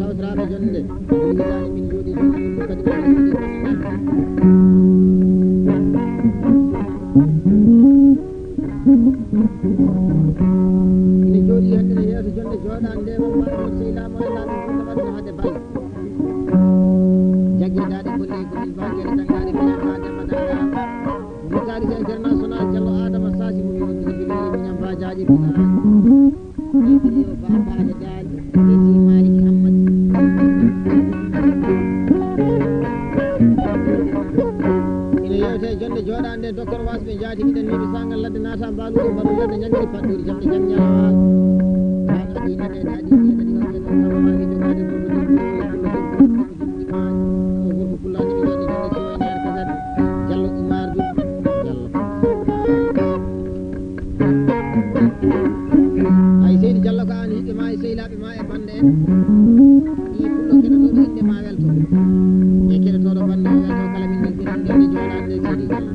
sawtiraɓe jonde hitani min jooɗi jonde kadi ine jooɗi hande ne yeeso jonde jooɗani nde mo mbaɗo seylamo e laaɓe fo tawadno hade balle jaggueɗaɗe golle gollel bagere dangade miñam ha demma dangada guitariste international Diallo Adama Sasi mo yoni bilili miñam bajaji bilal e video babade dal e si Malik Hamad ine yewte jonde jooɗande docteur wasɓe jaati ɗiɗen miɓe sangal ladde nata mbaluɗo mbaɗo ladde ñangiri paɗɗori jamde jam ñalawal an adi nade adi ɗiɗi hokke ɗon kama mami jogade gorko pullani ɓe joni jonde siwoynare kasat Diallo Oumar Dou Diallo ay seydi Diallo ko an hiɓɓe ma e sehilaɓe ma e bande en ɗi pullo keɗotoɗo inde ma welto e keɗotoɗo bande o welto kala min belɗinon jonde jooɗande seydi Diallo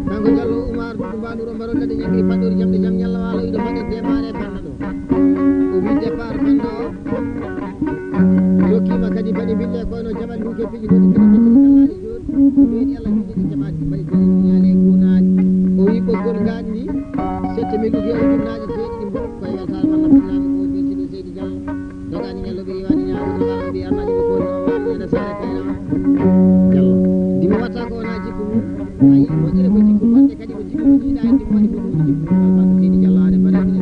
kanko Diallo Oumar Dou mbaɗuro mbaɗo ladde ñangiri paɗɗori jamde jam ñalla walo iɗo mbaɗe démarré banda ɗo o wi départ banda o dokkima kadi mbaɗi bille koyno jaɓal luke piiji goɗi kadi kettini kallaɗi joni weeɗi Allah juɗiɗi jaɓati mbaɗi duniyaɗe gunaɗi o wi ɓoggol gaɗndi 7000 ujunnaje jeeɗiɗi koye weltare walla bannami ko beltiɗo seydi Diallo dogani ñallo ɓe riwani ñawoto ngal ɓe arnaɗi ɓe koni o wamnede sare kayna Diallo dimo watta ko wona jikku mum ayi moƴƴere ko jikku wonde kadi ko jikku jiiɗa en dimo waɗi fof jikku barka seydi Diallo ade mbaɗaɗine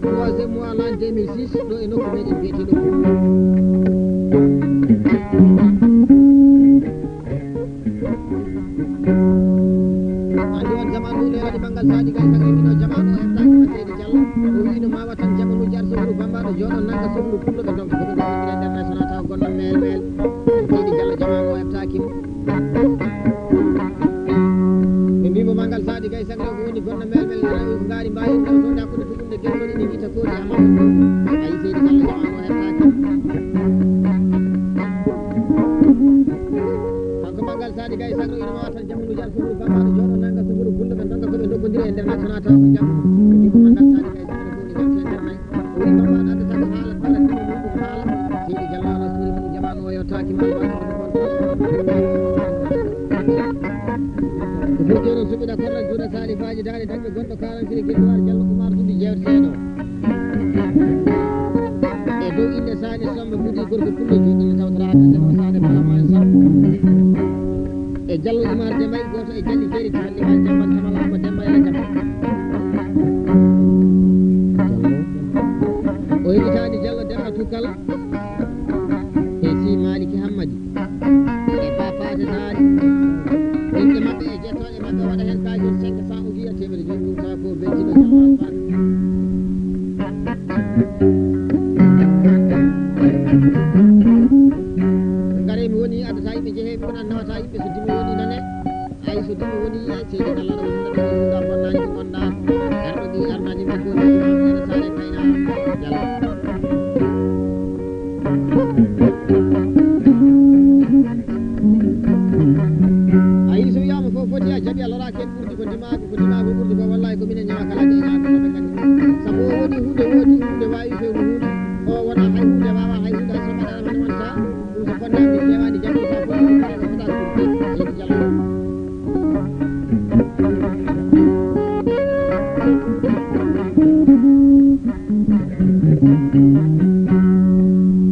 troisième mois l'an 2006 ɗo e nokku meɗen biyeteɗo andi on jamanu ɗo waɗi banggal saadi gay tagre mino jamanu o heɓtaki ma seydi Diallo o wino ma watan jamanuji ar sobru bambaɗo joɗo nagga sobru pullo ɓe donc koɓe ɗeɗɗire international taw gonno mel mel seydi Diallo jamanu o heɓtakimo ɓe mbimo mangal saadi gay sagre ko woni gonno mel mel rawi ko gaari mbawi to dakkude tuɗumde gelɗon ine wiita koodi amadou ayi seydi Diallo jamanu o heɓtaki kanko mangal saadi gay sagre ina wawa tan jamanuji ar sobru bambaɗo joɗo nagga sobru pullo ɓe donka koɓe dokkodiri e international taw ko jam ɓe mbimo mangal saadi gay sagre ko woni jam nder nayyi o wi bambaɗo addata ko haala bala timo muɗum haala seydi Diallo ala sori mum jamanu o yettaki ma jono suɓiɗa korral juuɗa salifaji daɗe dañɓe gonɗo kalansiri guilloir Diallo Oumar Dou jewteteɗo e dow inde sani sombe fudi gorko pullo juɗɗine tawtoraka ndeno sane balamani sam e Diallo Oumar Dembay goto e jalli jeeri to halli wal jammal tamalama Demba ele jam o heɗitani Diallo Demba Tukkal e si Maliki Hammadi e Papate Daari inde mabɓe e jettoɗe mabɓe waɗa hen kajum 500 ujiya temedde joni ɗum tawa ko beltiɗo Diallo Alpha ngare mi woni addata yimɓe jeehe mi wona nawata yimɓe so dimi woni nane ay so dimi woni seydi Diallo ɗo wonɗa bonnani ko gonɗa arɗo ɗi arnade mi ko ene sare kayna Diallo ayi so wiyama fof foti a jaaɓi a loraki hen ɓurdi ko ndimago ɓurdi ko wallahi ko minen ñawa kala de ñagonoɓe gandi saabu o woni hunde wawi fewnu hunde o wona hay hunde wawa hay hunde hay so mbaɗanama ne wonta ɗum so fonnama min ƴewani janggo sa foti ko fota ɓurdi seydi Diallo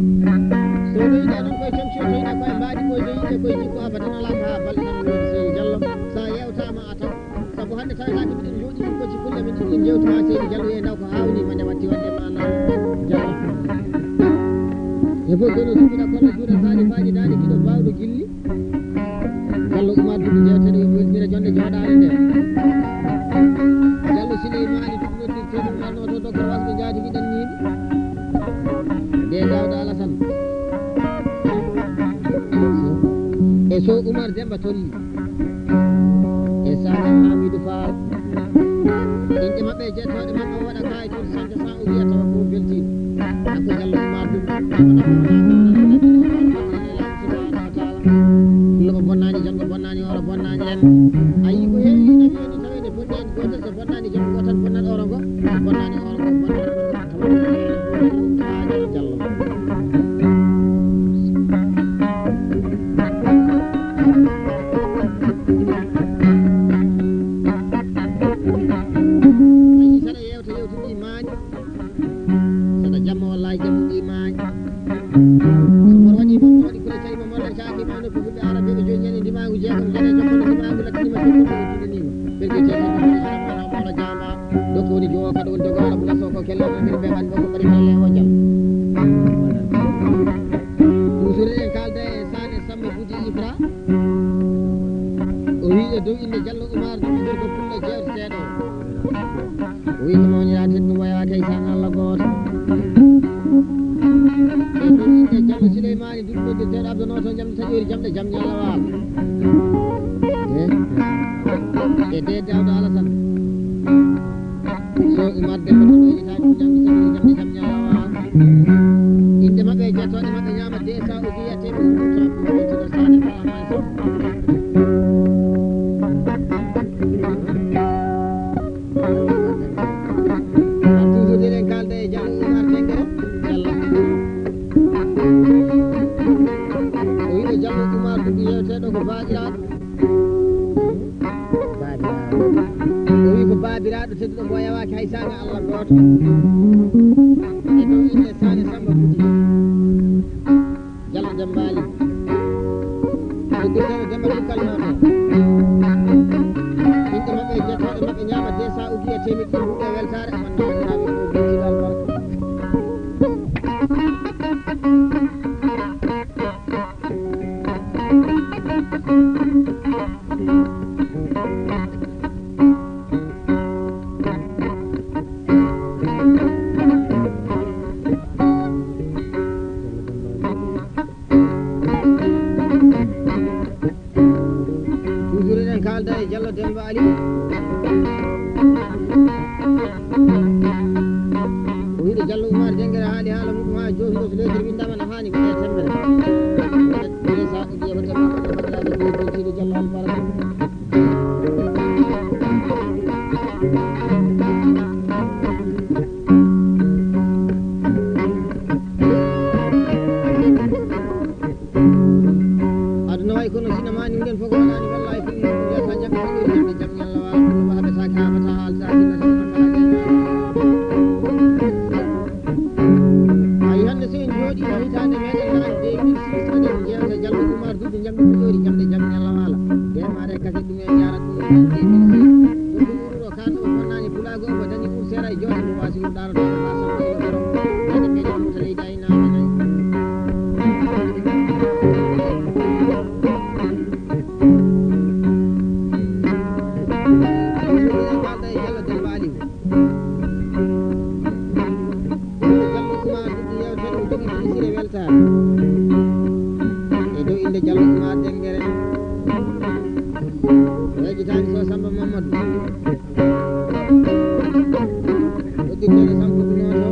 so doyiɗa noon koye comci o toyiɗa koye mbaɗi koye doyiɗe koye jikku abadan ala ko ha balɗe tan woni seydi Diallo sa yewtama a taw saabu hande tawetake miɗen jooɗi ɗum kocci pulle min ɗin jewtuma seydi Diallo e ndaw ko hawni mande watti wandema ala Diallo e fof kono suɓiɗa kolla juuɗe salifaji daɗe ɗiɗo mbawɗo gilli Diallo Oumar Dou jewteɗo yomi weltira jonde jooɗade nde Diallo Souleymani ɗuɗɗinoddirteɗum nanno to docteur wasɓe jaati giɗen ñiiɓe de Dawda Alassane e so Oumar Demba tolli e Sane Hamidou Fall inɗe mabɓe jettoɗe mabɓe waɗa kayitude 500 ujiya tawa ko belti Lo bonnani jongo bonnani oro bonnani len ayi ko heewi no wiini tawede bonni en gotel so bonnani jongo gotal bonnan oro go bonnani oro go bonnani jallo ayi sada yewta yewtuɗi maañi sada jamma wallahi jammuɗi maañi so waɗi mo waɗi kula tawi mo walla taaki ma no fulɓe arabe ɓe joni ñande ndimagu jeegom jane jokkono ndimagu lakkinima tokkoto tudinima ɓerɗe tete wala jamba dokko woni jowo kadi woni dogo arabu lasso ko kelle men ɓe ɓan boko kadi kelle o jam toujours en kalda e sane samba fouti ibra o wi e dow inde Diallo Oumar ɗum gorko fulla jewteteɗo o wi ko mawnirade hen ɗum wayata e san Allah goto e dow inde Diallo Souleymani ɗum noddirteɗo Abdou Noto jamde taƴori jamde jam ñalla waalo e de Dawdo Alassane so Oumar Demba ɗo yitade ɗum jamde taƴori jamde jam ñalla waalo inde mabɓe e jettoɗe mabɓe ñama desa o wiyatemi ɓentiɗo sane palamay so toujours eɗen kalda e Diallo Oumar Tengere Diallo o wiɗo Diallo Oumar ɗum yewteɗo ko baɗiraɗo o wi ko babiraɗo tedduɗo mo yawaki hay saga Allah goto e dow inde Sane Samba Fouti Diallo Dembali noddirteɗo Demba Dukkal Noto inde mabɓe e jettoɗe mabɓe ñama desa ugiya temedde ɗi huɗe weltare amanna bandiraɓe ko bentiɗo albarka toujours eɗen kalda e Diallo Demba Ali o wiɗo Diallo Oumar Tengere haali haala muɗum ha joni ɗo so leydi windama no hani waɗe tembere sa uji e bandiraɓe ko bentiɗo Diallo albarka aduna way kono sina mani nden fof ko waɗani wallahi ko wiyata jamɓe taƴori jamde jam ñalla wala ɗum haɓetake haɓata haalta ayi hande so en jooɗi no hitande meɗen nane 2006 eɗen jewta Diallo Oumar duuɓi jamde taƴori jamde jam ñalla wala demare kase ɗum en jarat ɗum 2006 ɗum wuruɗo kanɗo o bonnani pulago omo dañi ɓuur seeɗa e jooɗe mo wasi ɗum ɗanotoɗo ma sambo ilo borom ede meɗen muta leydi aynaɓe nayi e dow inde Diallo Oumar Tengere wejitani so Samba Mamadou noddirteɗo Samba Noto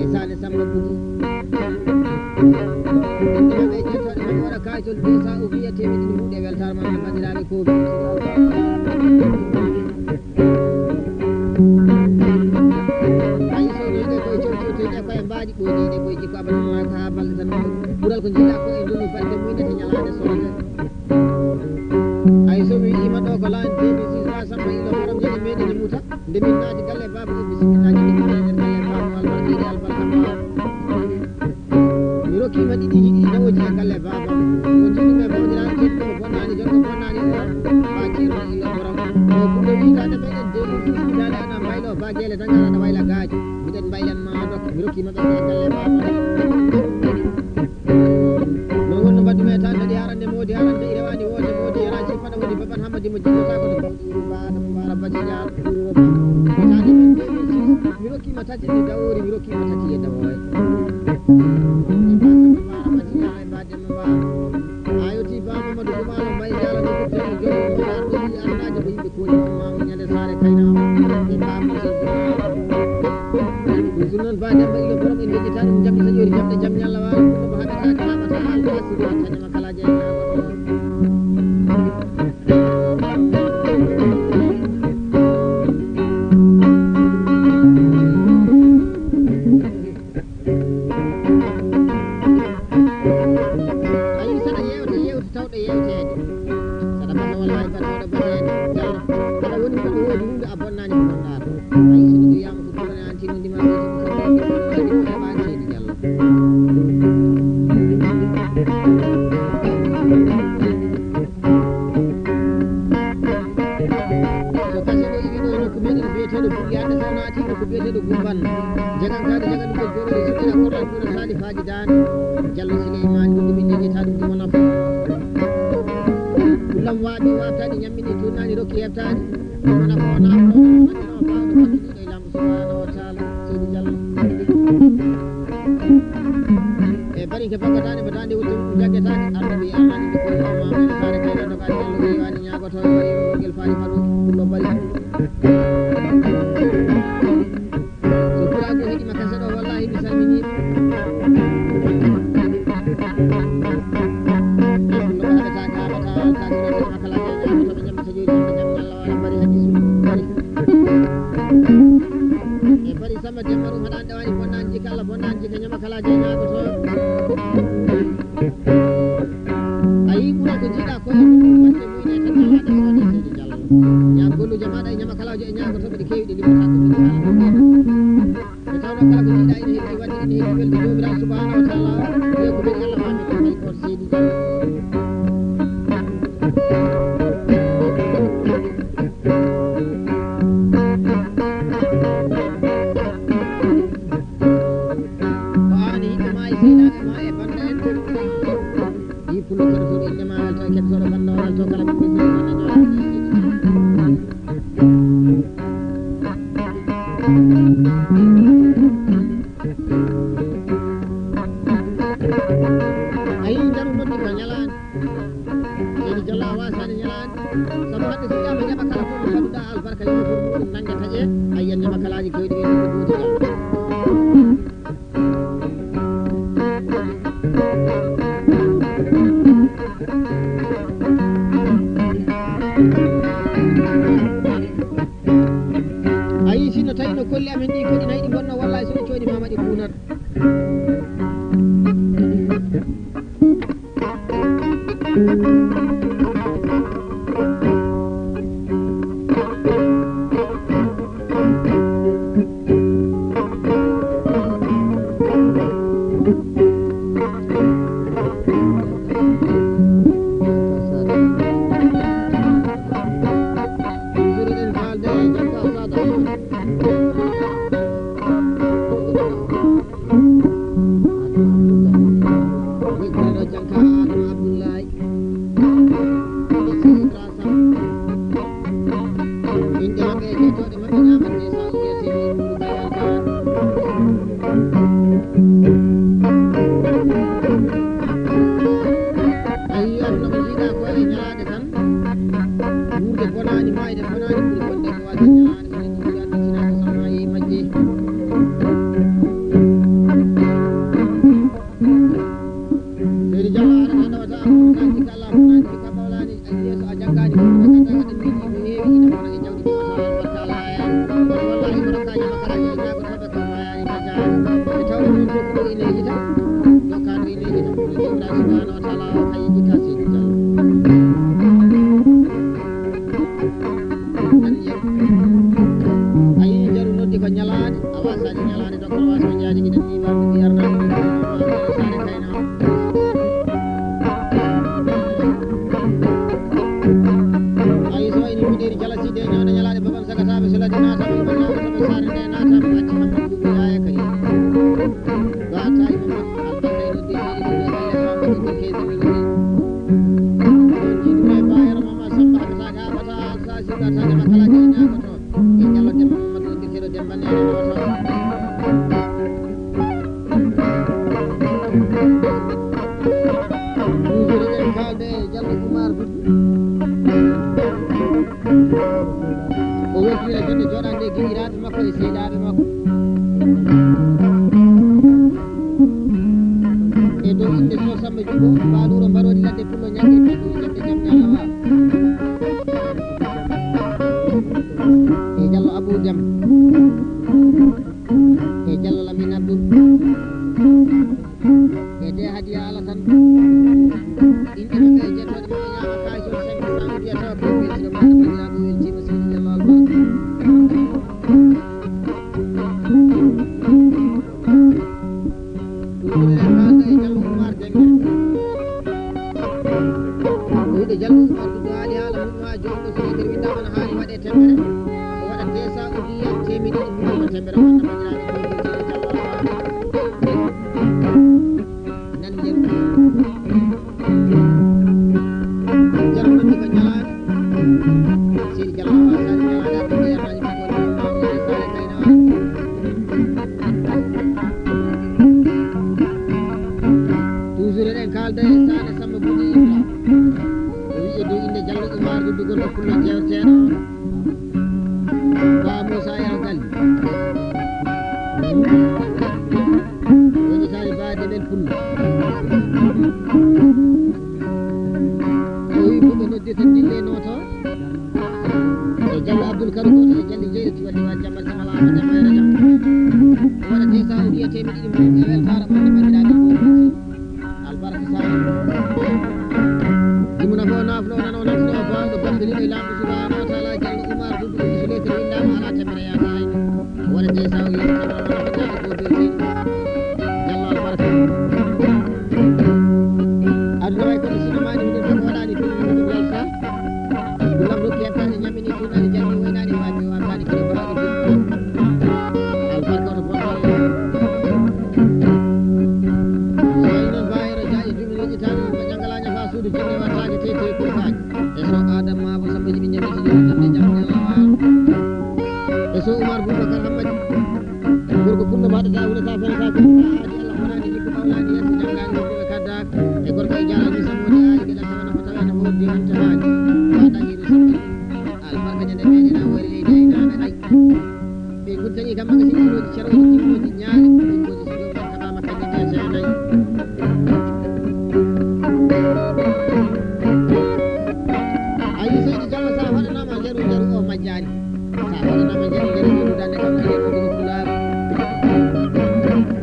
e Sane Samba Fouti inde mabɓe e jettoɗe mabɓe waɗa kayitol desa o wiya temedde ɗi huuɗe weltare mabɓe bandiraɓe ko koye mbaɗi ɓoyɗiɗe koye jikko abadama ko ha balɗe tan ɓuural ko jiiɗa ko e ndunu balɗe muynete ñalade sonde hay somi wiima ɗo ko laani 2006 ha Samba ilo borom jeɗe meɗeni muta nde min naati galle baba o bisimminaji ɗi muta nder galle baba albarkiɗe albarka ma mi rokkima ɗiɗi jiɗi nawoji e galle baba o jiɗume bawdirani keɗɗo bonnani jonko bonnani o ha ceerno ilo borom o ɓuɗo witade meɗen 2006 witade ana mbaylo bagele tan aɗa wayla gaaji miɗen mbaylanma dokka mi rokkima ɓe e galle baba non wonno mbaddumi e tan kadi arande modi arande irewani wode modi yaraji fana woni baban hamadi mo jiɗota ko ɗo ɗum mbara baji jaar tade men 2006 mi rokkima tati e dawori mi rokkima tati e dawoy mbara baji jaar e mbadema mba a yoti ba Mamadou Goumalo mbay jala no ɓurteno jogo mbar ɗo wi annaji ko yimɓe kooni mamma ñande saare kayna e bamma jori jamde jam nyalla wala ko haɓata ka haɓata alfasiri tanima kala jeyna ko mbaɗuro mbarodi ladde pullo ñaggirte ko jabde jam ñalawa e Diallo Abou Deme e Diallo Lamine Abdoul e de Hadiya Alassane inde maɓɓe e jettoɗe maɓɓe ñama kayitol 500 udiya tawa ko weltino maɗa bandiraɓe weltima seydi Diallo Alba Diallo Oumar Doudou haali haala mum ha joni ɗo so ledir windama no haali waɗe tembere o waɗa 200 udiya temedde ɗiɗi mumma tembere wonno bandiraɓe ko weltino Diallo nan jeru Diallo noddi ko ñalade seydi Diallo Awa sali ñalade arɗo ɓeyanaji makko mamɗe sale kaynawa toujours eɗen kalda e Sane Samba Bouɗi Ibra do inde Diallo Oumar Doudou gonɗo pullo jewteɗo ba Moussa Yero Galli woni tari ba Debel pullo o wi ɓuɓe noddita dille noto e Diallo Abdoul Karim goto e Dialli jeyriti wadde wa jambal samalama jammayre jam o waɗa te sa udiya temedde ɗiɗi mum e weltare moɗo bandiraɓe ko albarka sala jimuna fo naflo nano naflo bawɗo bambilino e lamɗo subhanahu wa taala Diallo Oumar Doudou so letere windama ala temere yata hayno o waɗa te sa udiya temere moɗo bandiraɓe ko beltini Diallo albarka aduna way kono sinamani minen fof waɗani ɗum ɗum welta gulam rokki heftade ñammini tunani jalni waynani waɓe wamtani kene bawaɗi ɗum albarka oto bontal suudu jinne wattaje tete kurkaji e so Adam Mabo Samba Jibi ñamiti joni jande jam ñalawa e so Oumar Boubacar Hammadi gorko punno mbaɗata wule sa fenata ko aadi Allah fonani jikku mawlani yesso janggani wonɓe kaddak e gorko e jarani samodi aali gueɗal tawano ko tawano hoddi hante haali waɗa hiru sabbi albarka ñande meɗena wari leydi aynaɓe ay ɓe guttani kam maga siɗinoji ceroji jimmoji ñaali ɓe koji so jomum kaɓama kañƴe nde seenayi ayi seydi Diallo sa waɗanama jaru jaru o majjani sa waɗanama jaru jaru jodudande kam ene ɗoɗo pularu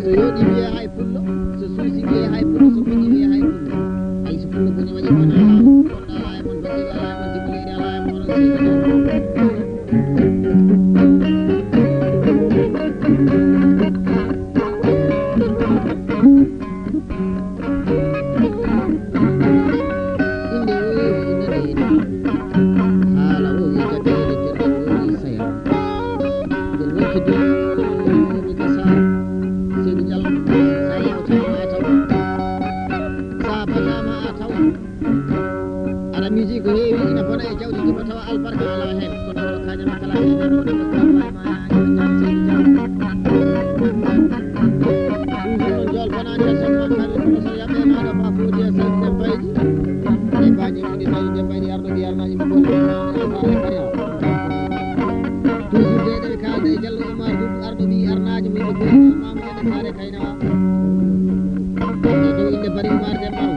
so yooɗi wiye hay pullo so suusi wiye hay pullo so moƴƴi wiye hay pullo ay so pullo boni waɗi wona ala gonɗo ala e mon baɗɗiɗo ala e mon dimboleɗi ala e mon onon seydi ara musique ko heewi ina bona e jawdi jima tawa albarka ala hen kono oɗo kañama kala hen kono ko kaway ma ñam seydi Diallo toujours noon jol bonani e sonma kala kono so yaɓe maɗo ma foodi e seydi Dembayji e bañi muɗi seydi Dembayji arɗoɗi yarnaji mo golle sare kariya toujours deɗeɓe kalda e Diallo Oumar Doudou arɗoɓi arnaji mo yiɓe golle mamadene sare kaynawa e dow inde Bari Oumar Dembaw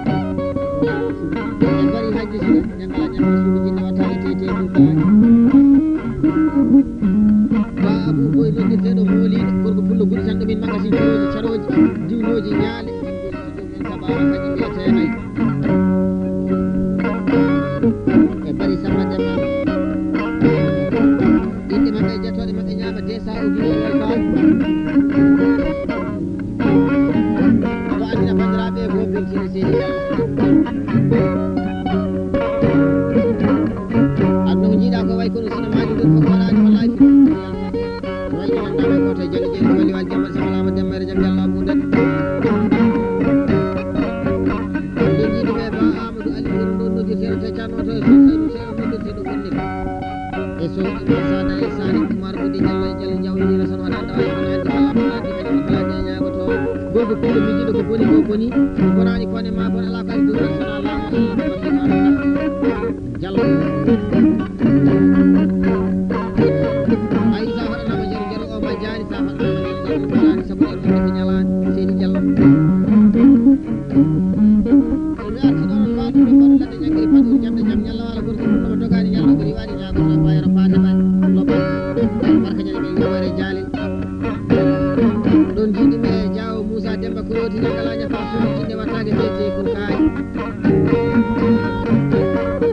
e bari hajji sina ñangala ñamma suudu jinne wattani tete ɗuɗɗani ba Abou Boy noddirteɗo mooliɗo gorko pullo guɗi tan ɗumin magasin curoji caroji diwnoji ñaale jimgoji so jomumen tabara kañi mbiyetenayi e bari Samba Demba inde maɓɓe e jettoɗe maɓɓe ñama desa udiyo weltani oɗo andina bandiraɓe ko beltini seydi Diallo adno ko jiiɗa ko way kono sinamaji ɗum fof waɗani wallahi fi way ñanandame koto e jali jeeri walli wal jammal samalama demmere jam Diallo Abou Deme nde jiiɗuɓe ba Amadou Ali woni ɗo noddirteɗo teccannoto e so saynu seeɗo noddirteɗo wonnira e so Imam Sada e Sani Oumar Bouɗi Diallo e Diallo jawlidira tan waɗanda way kono hande kala fulandi kadi kala ñeñagoto gorko pullo mi jiiɗo ko boni ko boni bonani kone ma bon ala ko ari duran sona laamu Allah ko barki maɗum Diallo ay sa waɗanama jaru jaru o majjani sa waɗanama jaru jaru bonani saabu en wonde ko ñalani seydi Diallo Wore Jalil don jiɗi me Diaw Moussa Demba ko roti ngalaña fa sumitinde wattade fete ko kaay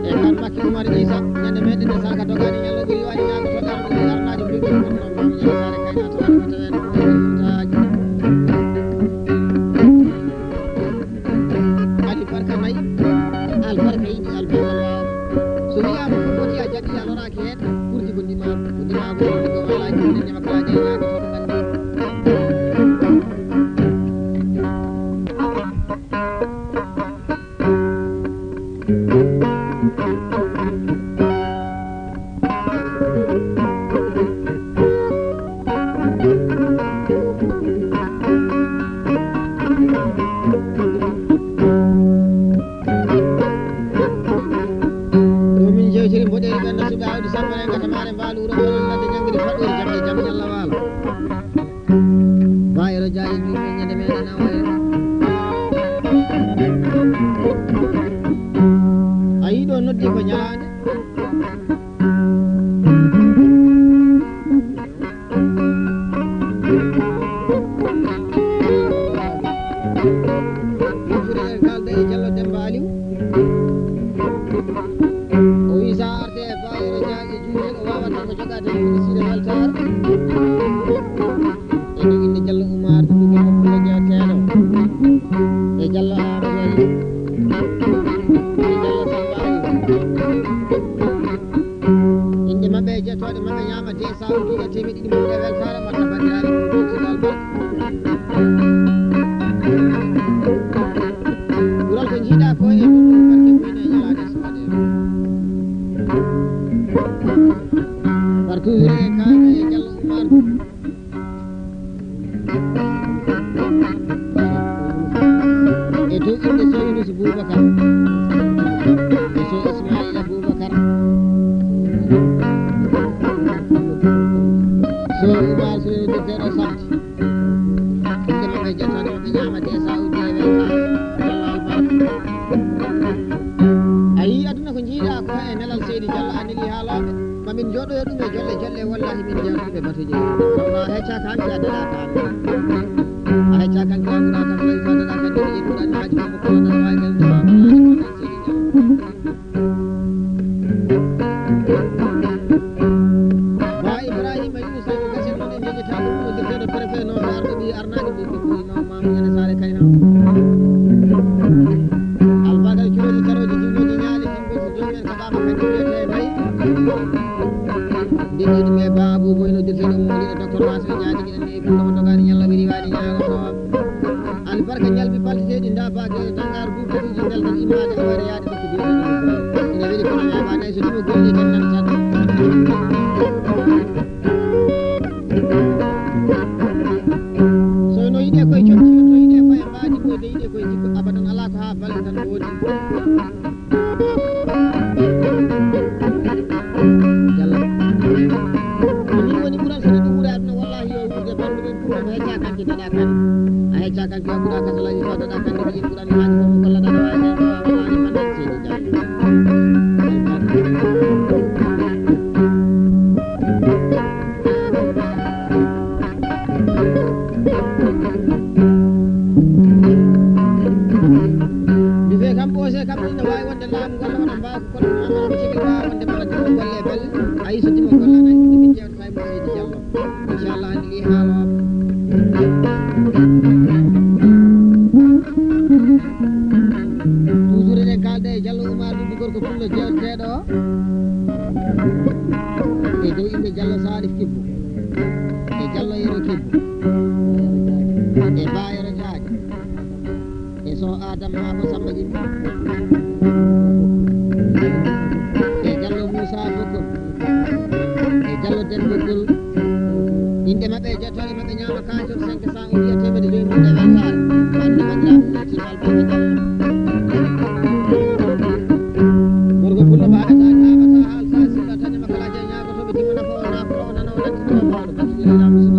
e kan makki Oumar Issa ñande meɗen e saka dogani ñallo ɓuri waɗi ñago to darɗo ɗi arnaji mbirɗi ko non mam ñande sare kayna to waɗi ko tawen taji ali barka nayi albarka yiɗi albarka law so wiyama ko foti a jaɓi a loraki hen ɓurdi ko ndima ko walaji ndema kala jeynago to ɗo gandi Thank you.